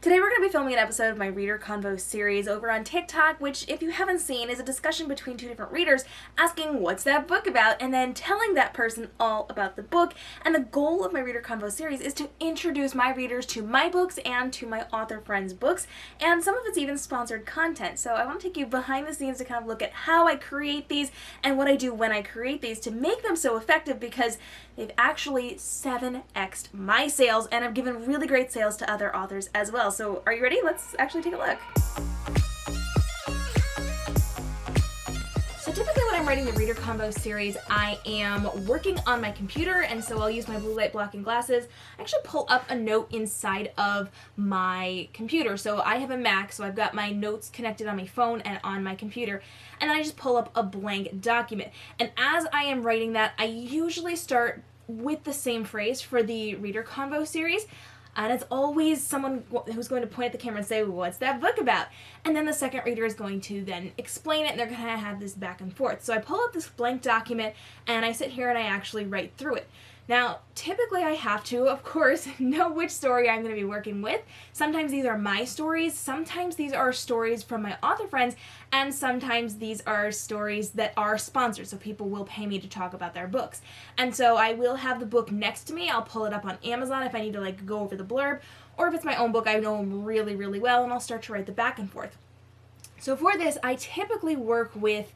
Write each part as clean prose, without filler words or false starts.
Today we're going to be filming an episode of my Reader Convo series over on TikTok, which, if you haven't seen, is a discussion between two different readers asking what's that book about and then telling that person all about the book. And the goal of my Reader Convo series is to introduce my readers to my books and to my author friends' books, and some of it's even sponsored content. So I want to take you behind the scenes to kind of look at how I create these and what I do when I create these to make them so effective, because they've actually 7x'd my sales and have given really great sales to other authors as well. So are you ready? Let's actually take a look. So typically when I'm writing the Reader Convo series, I am working on my computer, and so I'll use my blue light blocking glasses. I actually pull up a note inside of my computer. So I have a Mac, so I've got my notes connected on my phone and on my computer, and then I just pull up a blank document. And as I am writing that, I usually start with the same phrase for the Reader Convo series. And it's always someone who's going to point at the camera and say, what's that book about? And then the second reader is going to then explain it, and they're going to have this back and forth. So I pull up this blank document, and I sit here and I actually write through it. Now, typically I have to, of course, know which story I'm going to be working with. Sometimes these are my stories, sometimes these are stories from my author friends, and sometimes these are stories that are sponsored, so people will pay me to talk about their books. And so I will have the book next to me. I'll pull it up on Amazon if I need to go over the blurb, or if it's my own book, I know them really, really well, and I'll start to write the back and forth. So for this, I typically work with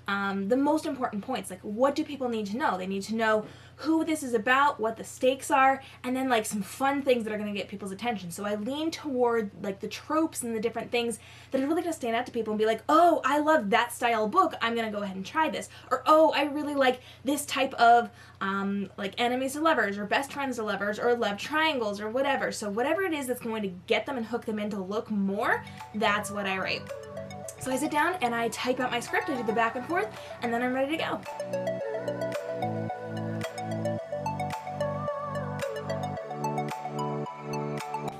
the most important points. Like, what do people need to know? They need to know who this is about, what the stakes are, and then some fun things that are going to get people's attention. So I lean toward the tropes and the different things that are really going to stand out to people and be like, oh, I love that style book, I'm going to go ahead and try this. Or, oh, I really like this type of enemies to lovers, or best friends to lovers, or love triangles, or whatever. So whatever it is that's going to get them and hook them in to look more, that's what I write. So I sit down and I type out my script, I do the back and forth, and then I'm ready to go.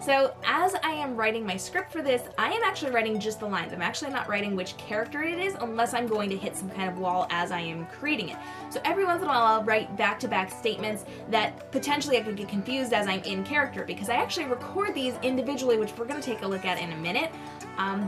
So as I am writing my script for this, I am actually writing just the lines. I'm actually not writing which character it is unless I'm going to hit some kind of wall as I am creating it. So every once in a while I'll write back-to-back statements that potentially I could get confused as I'm in character, because I actually record these individually, which we're going to take a look at in a minute.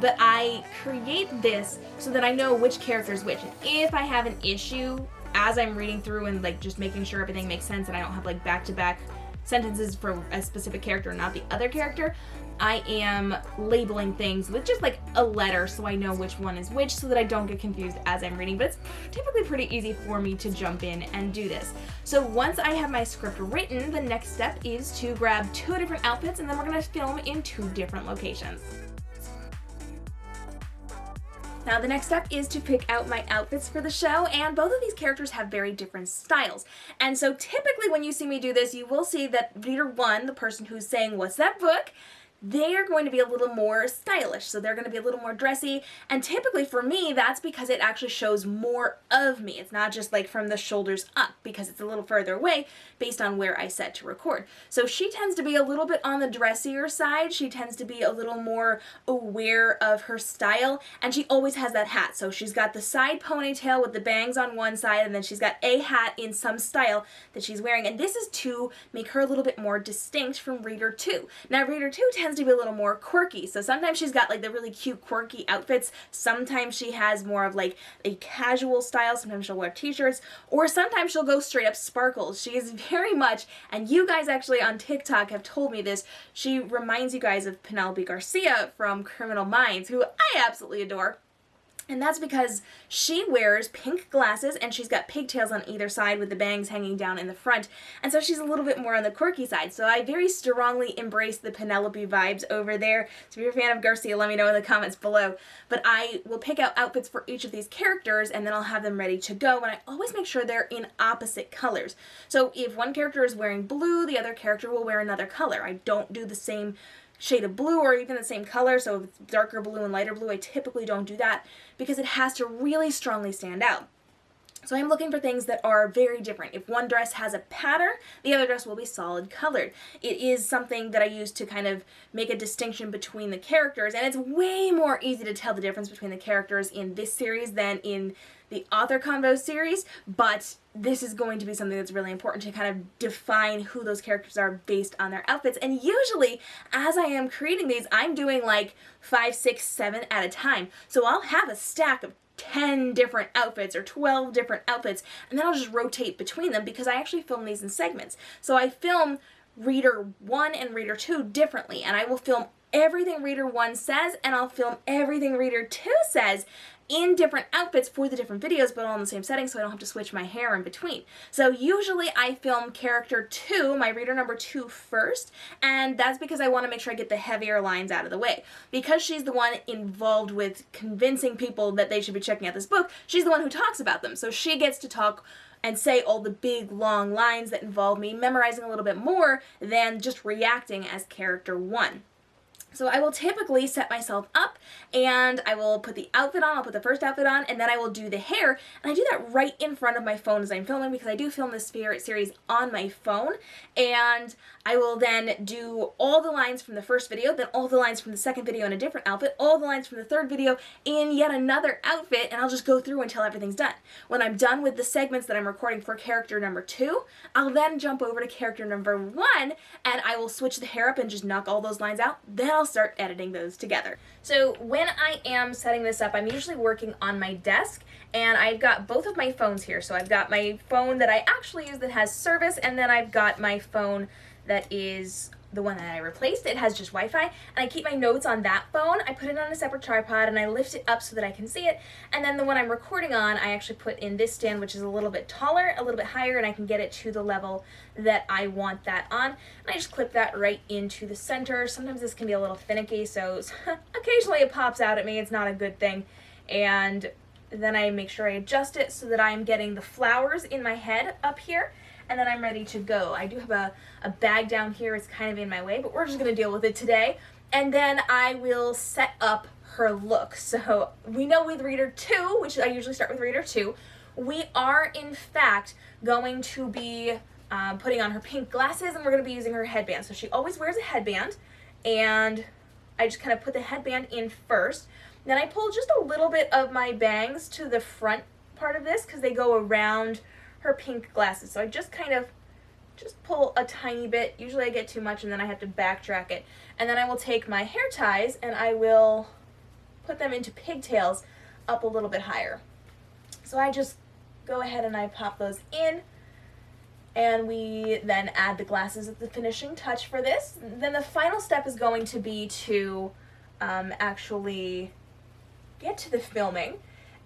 But I create this so that I know which character is which. And if I have an issue as I'm reading through and just making sure everything makes sense and I don't have back-to-back sentences for a specific character and not the other character, I am labeling things with just a letter so I know which one is which, so that I don't get confused as I'm reading. But it's typically pretty easy for me to jump in and do this. So once I have my script written, the next step is to grab 2 different outfits, and then we're going to film in 2 different locations. Now the next step is to pick out my outfits for the show, and both of these characters have very different styles. And so typically when you see me do this, you will see that reader 1, the person who's saying, what's that book? They are going to be a little more stylish, so they're going to be a little more dressy, and typically for me, that's because it actually shows more of me. It's not just from the shoulders up, because it's a little further away based on where I set to record. So she tends to be a little bit on the dressier side. She tends to be a little more aware of her style, and she always has that hat. So she's got the side ponytail with the bangs on one side, and then she's got a hat in some style that she's wearing, and this is to make her a little bit more distinct from reader 2. Now reader 2 tends to be a little more quirky, so sometimes she's got the really cute quirky outfits, sometimes she has more of a casual style, sometimes she'll wear t-shirts, or sometimes she'll go straight up sparkles. She is very much, and you guys actually on TikTok have told me this, she reminds you guys of Penelope Garcia from Criminal Minds, who I absolutely adore. And that's because she wears pink glasses and she's got pigtails on either side with the bangs hanging down in the front. And so she's a little bit more on the quirky side. So I very strongly embrace the Penelope vibes over there. So if you're a fan of Garcia, let me know in the comments below. But I will pick out outfits for each of these characters, and then I'll have them ready to go. And I always make sure they're in opposite colors. So if one character is wearing blue, the other character will wear another color. I don't do the same shade of blue or even the same color, so if it's darker blue and lighter blue, I typically don't do that because it has to really strongly stand out. So I'm looking for things that are very different. If one dress has a pattern, the other dress will be solid colored. It is something that I use to kind of make a distinction between the characters, and it's way more easy to tell the difference between the characters in this series than in the Author Convos series, but this is going to be something that's really important to kind of define who those characters are based on their outfits. And usually, as I am creating these, I'm doing like 5, 6, 7 at a time. So I'll have a stack of 10 different outfits or 12 different outfits, and then I'll just rotate between them because I actually film these in segments. So I film Reader 1 and Reader 2 differently, and I will film everything Reader 1 says, and I'll film everything Reader 2 says in different outfits for the different videos, but all in the same setting, so I don't have to switch my hair in between. So usually I film character 2, my reader number 2 first, and that's because I want to make sure I get the heavier lines out of the way. Because she's the one involved with convincing people that they should be checking out this book, she's the one who talks about them. So she gets to talk and say all the big, long lines that involve me memorizing a little bit more than just reacting as character 1. So I will typically set myself up and I will put the outfit on, I'll put the first outfit on, and then I will do the hair. And I do that right in front of my phone as I'm filming because I do film this series on my phone. And I will then do all the lines from the first video, then all the lines from the second video in a different outfit, all the lines from the third video in yet another outfit, and I'll just go through until everything's done. When I'm done with the segments that I'm recording for character number 2, I'll then jump over to character number 1 and I will switch the hair up and just knock all those lines out. Then I'll start editing those together. So when I am setting this up, I'm usually working on my desk, and I've got both of my phones here. So I've got my phone that I actually use that has service, and then I've got my phone that is the one that I replaced. It has just Wi-Fi, and I keep my notes on that phone. I put it on a separate tripod and I lift it up so that I can see it, and then the one I'm recording on I actually put in this stand, which is a little bit taller, a little bit higher, and I can get it to the level that I want that on. And I just clip that right into the center. Sometimes this can be a little finicky, so occasionally it pops out at me. It's not a good thing. And then I make sure I adjust it so that I'm getting the flowers in my head up here, and then I'm ready to go. I do have a bag down here. It's kind of in my way, but we're just going to deal with it today. And then I will set up her look. So we know with Reader 2, which I usually start with Reader 2, we are in fact going to be putting on her pink glasses, and we're going to be using her headband. So she always wears a headband, and I just kind of put the headband in first. Then I pull just a little bit of my bangs to the front part of this because they go around her pink glasses. So I just kind of pull a tiny bit. Usually I get too much and then I have to backtrack it. And then I will take my hair ties and I will put them into pigtails up a little bit higher. So I just go ahead and I pop those in, and we then add the glasses as the finishing touch for this. Then the final step is going to be to actually get to the filming,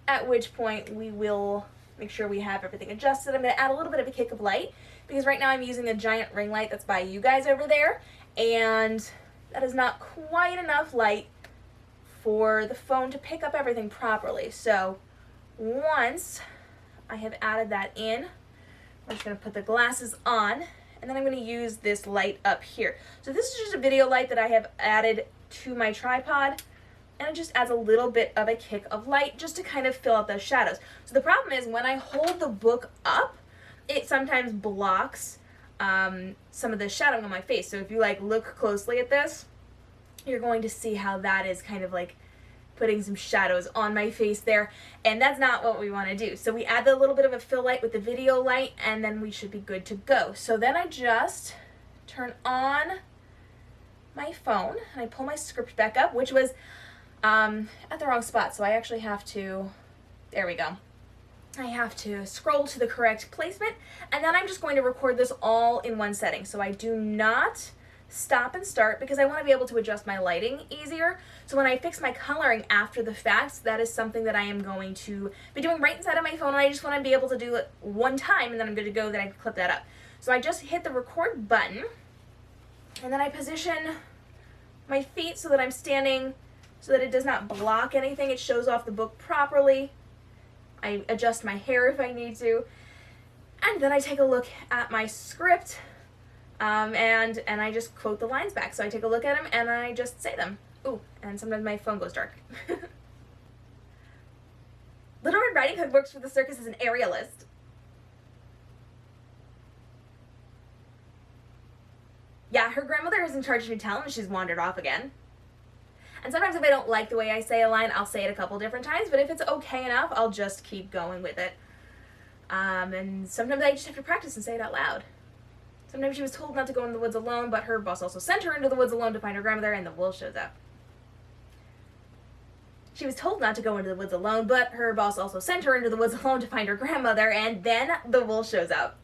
at which point we will make sure we have everything adjusted. I'm going to add a little bit of a kick of light because right now I'm using a giant ring light that's by you guys over there, and that is not quite enough light for the phone to pick up everything properly. So once I have added that in, we're just going to put the glasses on, and then I'm going to use this light up here. So this is just a video light that I have added to my tripod, and it just adds a little bit of a kick of light just to kind of fill out those shadows. So the problem is when I hold the book up, it sometimes blocks some of the shadowing on my face. So if you look closely at this, you're going to see how that is kind of putting some shadows on my face there, and that's not what we want to do. So we add the little bit of a fill light with the video light, and then we should be good to go. So then I just turn on my phone and I pull my script back up, which was at the wrong spot, so I actually have to, there we go. I have to scroll to the correct placement, and then I'm just going to record this all in one setting. So I do not stop and start because I want to be able to adjust my lighting easier. So when I fix my coloring after the fact, that is something that I am going to be doing right inside of my phone, and I just want to be able to do it one time and then I'm good to go, then I can clip that up. So I just hit the record button, and then I position my feet so that I'm standing so that it does not block anything. It shows off the book properly. I adjust my hair if I need to, and then I take a look at my script, and I just quote the lines back. So I take a look at them and I just say them. Ooh, and sometimes my phone goes dark. Little Red Riding Hood works for the circus as an aerialist. Yeah, her grandmother isn't charged me telling and she's wandered off again. And sometimes if I don't like the way I say a line, I'll say it a couple different times, but if it's okay enough, I'll just keep going with it. And sometimes I just have to practice and say it out loud. Sometimes she was told not to go into the woods alone, but her boss also sent her into the woods alone to find her grandmother, and the wolf shows up. She was told not to go into the woods alone, but her boss also sent her into the woods alone to find her grandmother, and then the wolf shows up.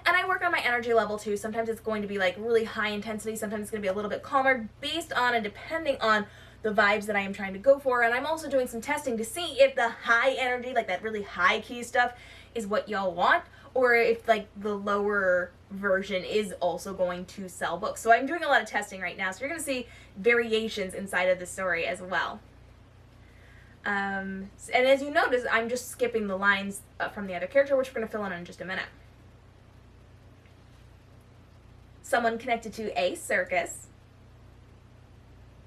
And I work on my energy level too. Sometimes it's going to be like really high intensity, sometimes it's going to be a little bit calmer, based on and depending on the vibes that I am trying to go for. And I'm also doing some testing to see if the high energy, like that really high key stuff, is what y'all want, or if like the lower version is also going to sell books. So I'm doing a lot of testing right now, so you're going to see variations inside of the story as well. And as you notice, I'm just skipping the lines from the other character, which we're going to fill in just a minute. Someone connected to a circus.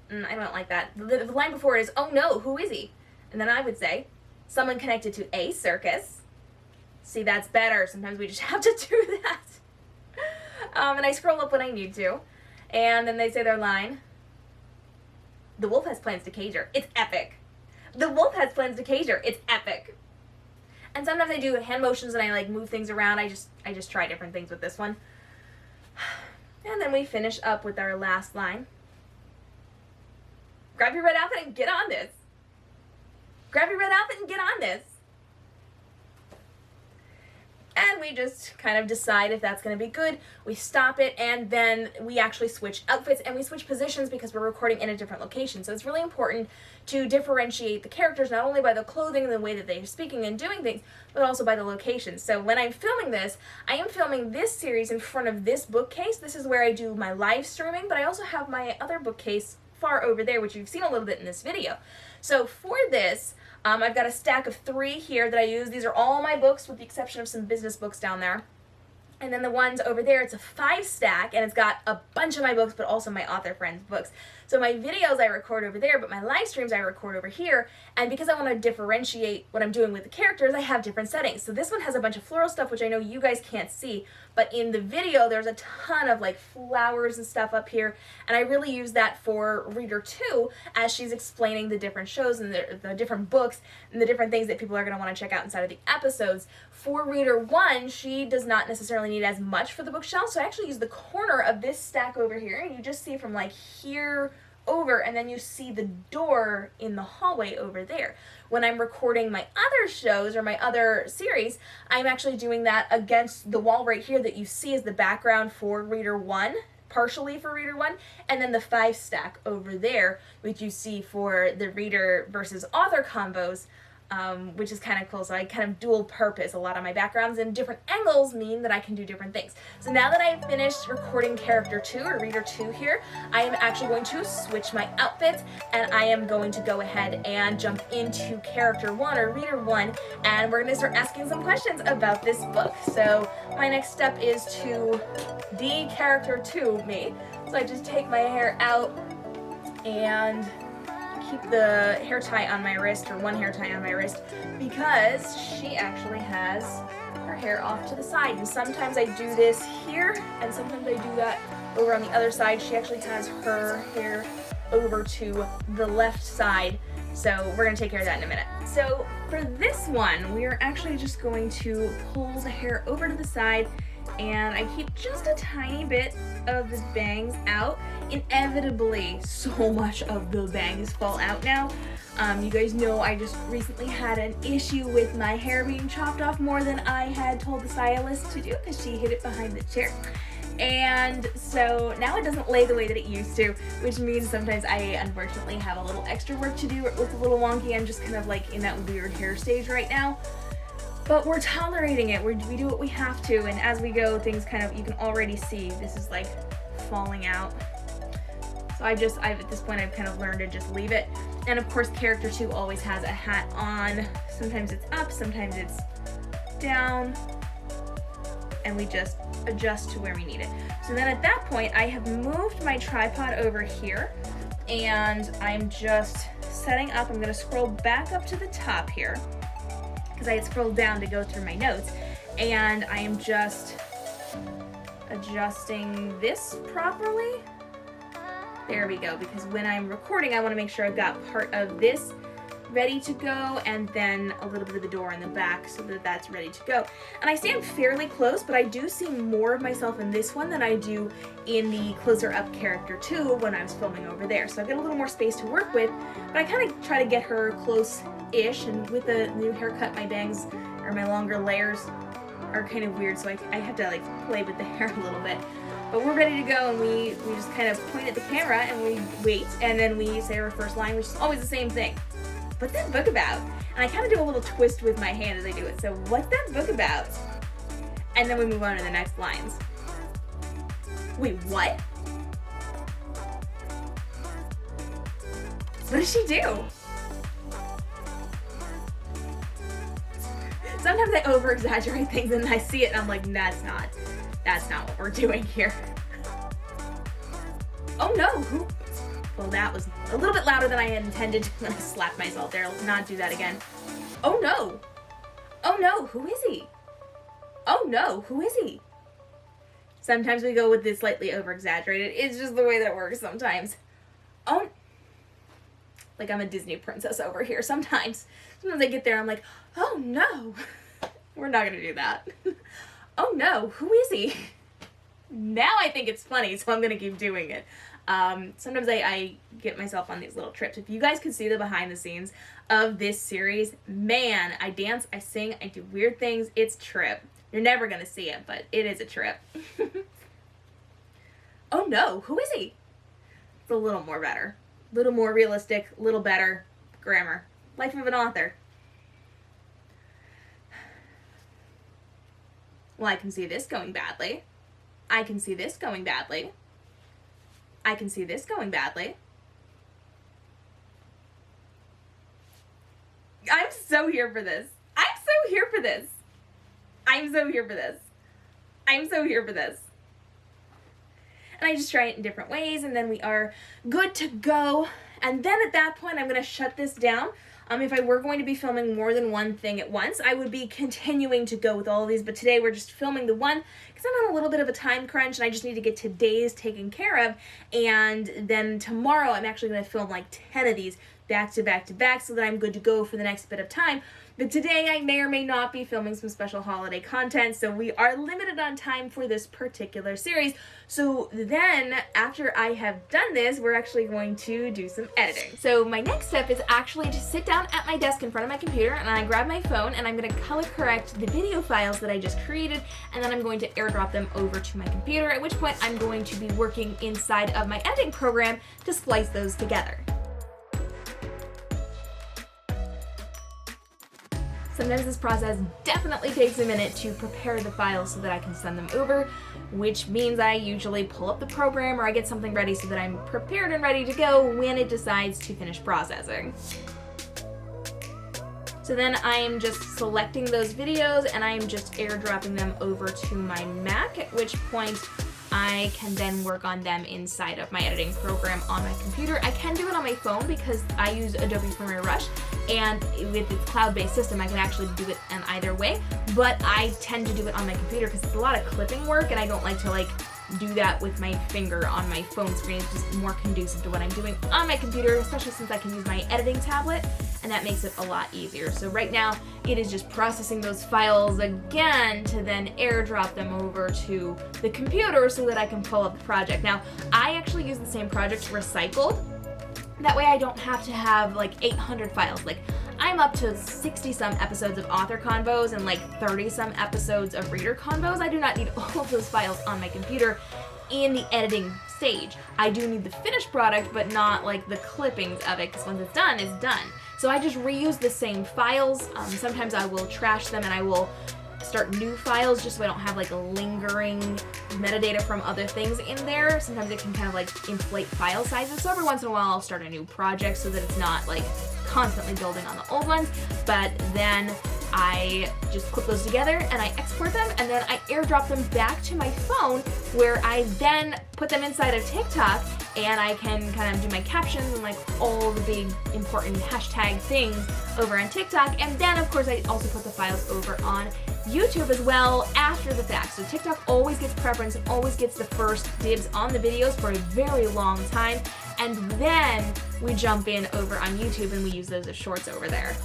I don't like that. The line before it is, oh no, who is he? And then I would say, someone connected to a circus. See, that's better. Sometimes we just have to do that. And I scroll up when I need to. And then they say their line. The wolf has plans to cage her. It's epic. The wolf has plans to cage her. It's epic. And sometimes I do hand motions and I like move things around. I just try different things with this one. And then we finish up with our last line. Grab your red outfit and get on this. Grab your red outfit and get on this. And we just kind of decide if that's going to be good. We stop it, and then we actually switch outfits and we switch positions because we're recording in a different location. So it's really important to differentiate the characters not only by the clothing and the way that they're speaking and doing things, but also by the location. So when I'm filming this, I am filming this series in front of this bookcase. This is where I do my live streaming, but I also have my other bookcase far over there, which you've seen a little bit in this video. So for this, I've got a stack of 3 here that I use. These are all my books with the exception of some business books down there. And then the ones over there, it's a 5 stack, and it's got a bunch of my books, but also my author friends' books. So my videos I record over there, but my live streams I record over here. And because I want to differentiate what I'm doing with the characters, I have different settings. So this one has a bunch of floral stuff, which I know you guys can't see, but in the video, there's a ton of like flowers and stuff up here. And I really use that for reader 2 as she's explaining the different shows and the different books and the different things that people are going to want to check out inside of the episodes. For reader 1, she does not necessarily need as much for the bookshelf, so I actually use the corner of this stack over here, and you just see from like here over, and then you see the door in the hallway over there. When I'm recording my other shows or my other series, I'm actually doing that against the wall right here that you see as the background for reader 1, partially for reader 1, and then the 5 stack over there, which you see for the reader versus author convos, which is kind of cool. So I kind of dual purpose a lot of my backgrounds, and different angles mean that I can do different things. So now that I've finished recording character 2 or reader 2 here, I am actually going to switch my outfits, and I am going to go ahead and jump into character 1 or reader 1, and we're going to start asking some questions about this book. So my next step is to de-character 2 me. So I just take my hair out and keep the hair tie on my wrist, or one hair tie on my wrist, because she actually has her hair off to the side. And sometimes I do this here, and sometimes I do that over on the other side. She actually has her hair over to the left side, so we're going to take care of that in a minute. So for this one, we are actually just going to pull the hair over to the side, and I keep just a tiny bit of the bangs out. Inevitably, so much of the bangs fall out now. You guys know I just recently had an issue with my hair being chopped off more than I had told the stylist to do, because she hid it behind the chair. And so now it doesn't lay the way that it used to, which means sometimes I unfortunately have a little extra work to do. It looks a little wonky. I'm just kind of like in that weird hair stage right now. But we're tolerating it. We do what we have to, and as we go, things kind of, you can already see this is like falling out. So at this point, I've kind of learned to just leave it. And of course, character 2 always has a hat on. Sometimes it's up, sometimes it's down, and we just adjust to where we need it. So then at that point, I have moved my tripod over here, and I'm just setting up. I'm gonna scroll back up to the top here. because I had scrolled down to go through my notes, and I am just adjusting this properly. There we go, because when I'm recording, I want to make sure I've got part of this ready to go, and then a little bit of the door in the back so that that's ready to go. And I stand fairly close, but I do see more of myself in this one than I do in the closer up character 2 when I was filming over there. So I've got a little more space to work with, but I kind of try to get her close-ish, and with the new haircut, my bangs, or my longer layers, are kind of weird, so I have to like play with the hair a little bit. But we're ready to go, and we just kind of point at the camera and we wait, and then we say our first line, which is always the same thing. What's that book about? And I kind of do a little twist with my hand as I do it. So, what's that book about? And then we move on to the next lines. Wait, what? What does she do? Sometimes I over-exaggerate things and I see it and I'm like, that's not what we're doing here. Oh no, who? Well, that was a little bit louder than I had intended when I slapped myself there. Let's not do that again. Oh no! Oh no, who is he? Oh no, who is he? Sometimes we go with this slightly over-exaggerated. It's just the way that it works sometimes. Oh, like I'm a Disney princess over here. Sometimes I get there, I'm like, oh no. We're not gonna do that. Oh no, who is he? Now I think it's funny, so I'm gonna keep doing it. Sometimes I get myself on these little trips. If you guys could see the behind the scenes of this series, man, I dance, I sing, I do weird things. It's a trip. You're never gonna see it, but it is a trip. Oh no, who is he? It's a little more better. A little more realistic, a little better grammar. Life of an author. Well, I can see this going badly. I can see this going badly. I can see this going badly. I'm so here for this. I'm so here for this. I'm so here for this. I'm so here for this. And I just try it in different ways, and then we are good to go. And then at that point, I'm going to shut this down. If I were going to be filming more than one thing at once, I would be continuing to go with all of these, but today we're just filming the one because I'm on a little bit of a time crunch and I just need to get today's taken care of, and then tomorrow I'm actually going to film like 10 of these back to back to back so that I'm good to go for the next bit of time. But today I may or may not be filming some special holiday content, so we are limited on time for this particular series. So then, after I have done this, we're actually going to do some editing. So my next step is actually to sit down at my desk in front of my computer, and I grab my phone, and I'm going to color correct the video files that I just created, and then I'm going to airdrop them over to my computer, at which point I'm going to be working inside of my editing program to splice those together. Sometimes this process definitely takes a minute to prepare the files so that I can send them over, which means I usually pull up the program or I get something ready so that I'm prepared and ready to go when it decides to finish processing. So then I'm just selecting those videos and I'm just airdropping them over to my Mac, at which point I can then work on them inside of my editing program on my computer. I can do it on my phone because I use Adobe Premiere Rush, and with its cloud-based system I can actually do it in either way, but I tend to do it on my computer because it's a lot of clipping work and I don't like to do that with my finger on my phone screen. It's just more conducive to what I'm doing on my computer, especially since I can use my editing tablet, and that makes it a lot easier. So right now it is just processing those files again to then airdrop them over to the computer so that I can pull up the project. Now I actually use the same project recycled. That way I don't have to have 800 files. I'm up to 60 some episodes of Author Convos and 30 some episodes of Reader Convos. I do not need all of those files on my computer in the editing stage. I do need the finished product, but not the clippings of it, because once it's done, it's done. So I just reuse the same files. Sometimes I will trash them and I will start new files just so I don't have lingering metadata from other things in there. Sometimes it can kind of inflate file sizes. So every once in a while I'll start a new project so that it's not constantly building on the old ones. But then I just clip those together and I export them, and then I airdrop them back to my phone, where I then put them inside of TikTok, and I can kind of do my captions and like all the big important hashtag things over on TikTok. And then of course I also put the files over on YouTube as well after the fact. So TikTok always gets preference and always gets the first dibs on the videos for a very long time. And then we jump in over on YouTube and we use those as shorts over there.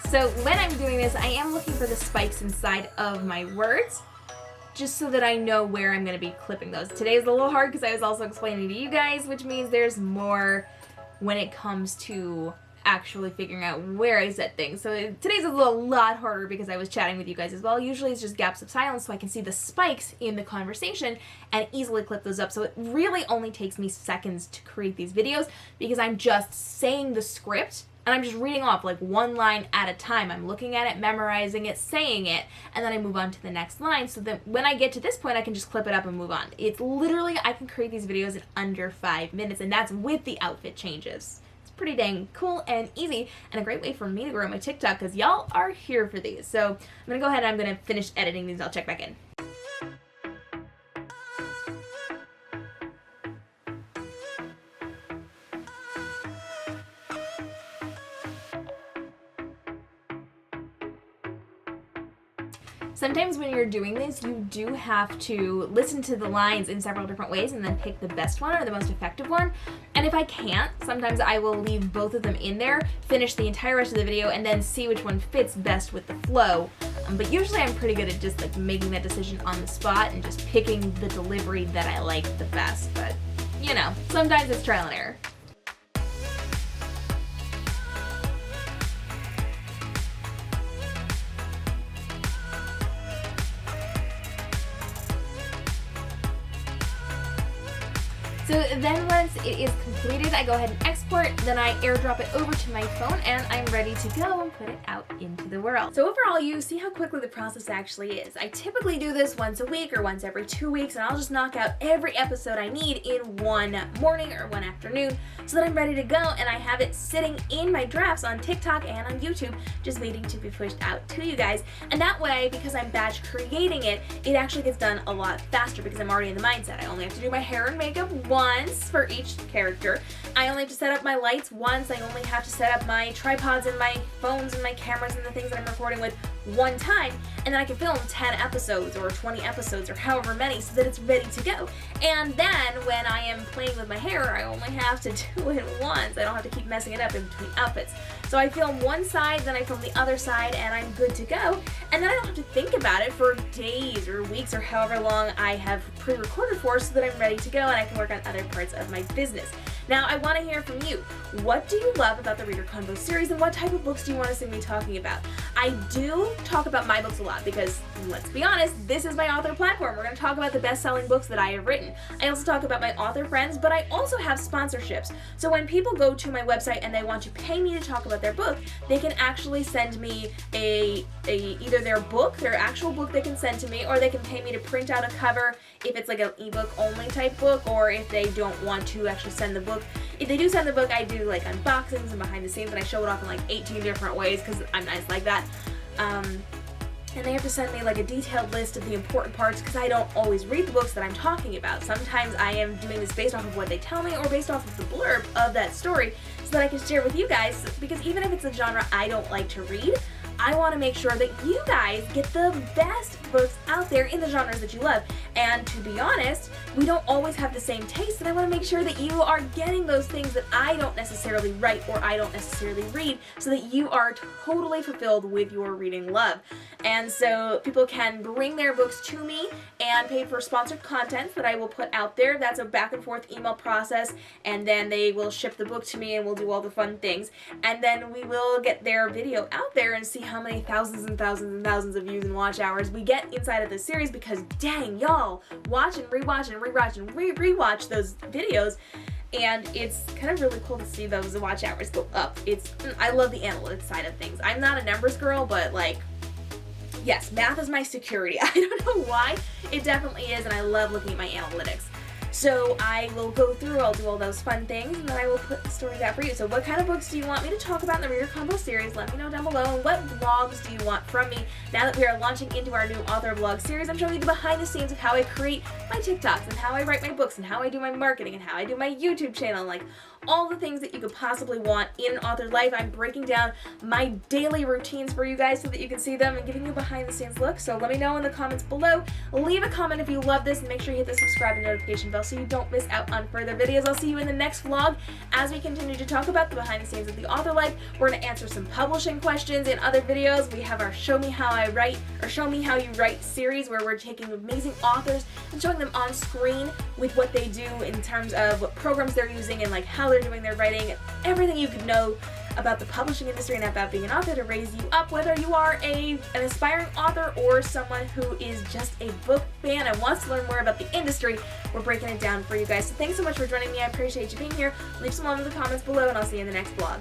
So when I'm doing this, I am looking for the spikes inside of my words, just so that I know where I'm going to be clipping those. Today is a little hard because I was also explaining to you guys, which means there's more when it comes to actually figuring out where I set things. So today's a lot harder because I was chatting with you guys as well. Usually it's just gaps of silence so I can see the spikes in the conversation and easily clip those up. So it really only takes me seconds to create these videos because I'm just saying the script and I'm just reading off like one line at a time. I'm looking at it, memorizing it, saying it, and then I move on to the next line so that when I get to this point, I can just clip it up and move on. It's literally, I can create these videos in under 5 minutes, and that's with the outfit changes. It's pretty dang cool and easy, and a great way for me to grow my TikTok because y'all are here for these. So I'm gonna go ahead and I'm gonna finish editing these. I'll check back in. Sometimes when you're doing this, you do have to listen to the lines in several different ways and then pick the best one or the most effective one. And if I can't, sometimes I will leave both of them in there, finish the entire rest of the video, and then see which one fits best with the flow. But usually I'm pretty good at just like making that decision on the spot and just picking the delivery that I like the best. But, you know, sometimes it's trial and error. So then once it is completed, I go ahead and export, then I airdrop it over to my phone, and I'm ready to go and put it out into the world. So overall, you see how quickly the process actually is. I typically do this once a week or once every 2 weeks, and I'll just knock out every episode I need in one morning or one afternoon so that I'm ready to go, and I have it sitting in my drafts on TikTok and on YouTube, just waiting to be pushed out to you guys. And that way, because I'm batch creating it, it actually gets done a lot faster because I'm already in the mindset. I only have to do my hair and makeup once for each character. I only have to set up my lights once. I only have to set up my tripods and my phones and my cameras and the things that I'm recording with one time, and then I can film 10 episodes or 20 episodes or however many so that it's ready to go. And then when I am playing with my hair, I only have to do it once. I don't have to keep messing it up in between outfits. So I film one side, then I film the other side, and I'm good to go. And then I don't have to think about it for days or weeks or however long I have pre-recorded for so that I'm ready to go and I can work on other parts of my business. Now, I want to hear from you. What do you love about the Reader Convos series, and what type of books do you want to see me talking about? I do talk about my books a lot because, let's be honest, this is my author platform. We're going to talk about the best-selling books that I have written. I also talk about my author friends, but I also have sponsorships. So when people go to my website and they want to pay me to talk about their book, they can actually send me either their book, their actual book they can send to me, or they can pay me to print out a cover if it's like an ebook only type book, or if they don't want to actually send the book. If they do send the book, I do like unboxings and behind the scenes, and I show it off in like 18 different ways because I'm nice like that. And they have to send me like a detailed list of the important parts because I don't always read the books that I'm talking about. Sometimes I am doing this based off of what they tell me or based off of the blurb of that story so that I can share with you guys, because even if it's a genre I don't like to read, I want to make sure that you guys get the best books out there in the genres that you love. And to be honest, we don't always have the same taste, and I want to make sure that you are getting those things that I don't necessarily write or I don't necessarily read, so that you are totally fulfilled with your reading love. And so people can bring their books to me and pay for sponsored content that I will put out there. That's a back and forth email process, and then they will ship the book to me and we'll do all the fun things. And then we will get their video out there and see how many thousands and thousands and thousands of views and watch hours we get inside of this series, because dang, y'all watch and rewatch and rewatch and rewatch those videos, and it's kind of really cool to see those watch hours go up. I love the analytics side of things. I'm not a numbers girl, but like, yes, math is my security. I don't know why, it definitely is, and I love looking at my analytics. So I will go through, I'll do all those fun things, and then I will put the stories out for you. So what kind of books do you want me to talk about in the Reader Convo series? Let me know down below. And what vlogs do you want from me? Now that we are launching into our new author vlog series, I'm showing you the behind the scenes of how I create my TikToks, and how I write my books, and how I do my marketing, and how I do my YouTube channel, like all the things that you could possibly want in an author's life. I'm breaking down my daily routines for you guys so that you can see them and giving you a behind the scenes look. So let me know in the comments below. Leave a comment if you love this, and make sure you hit the subscribe and notification bell so you don't miss out on further videos. I'll see you in the next vlog as we continue to talk about the behind the scenes of the author life. We're going to answer some publishing questions in other videos. We have our Show Me How I Write, or Show Me How You Write series, where we're taking amazing authors and showing them on screen with what they do in terms of what programs they're using and like how they're doing their writing, everything you could know about the publishing industry and about being an author to raise you up, whether you are an aspiring author or someone who is just a book fan and wants to learn more about the industry. We're breaking it down for you guys. So thanks so much for joining me. I appreciate you being here. Leave some love in the comments below, and I'll see you in the next vlog.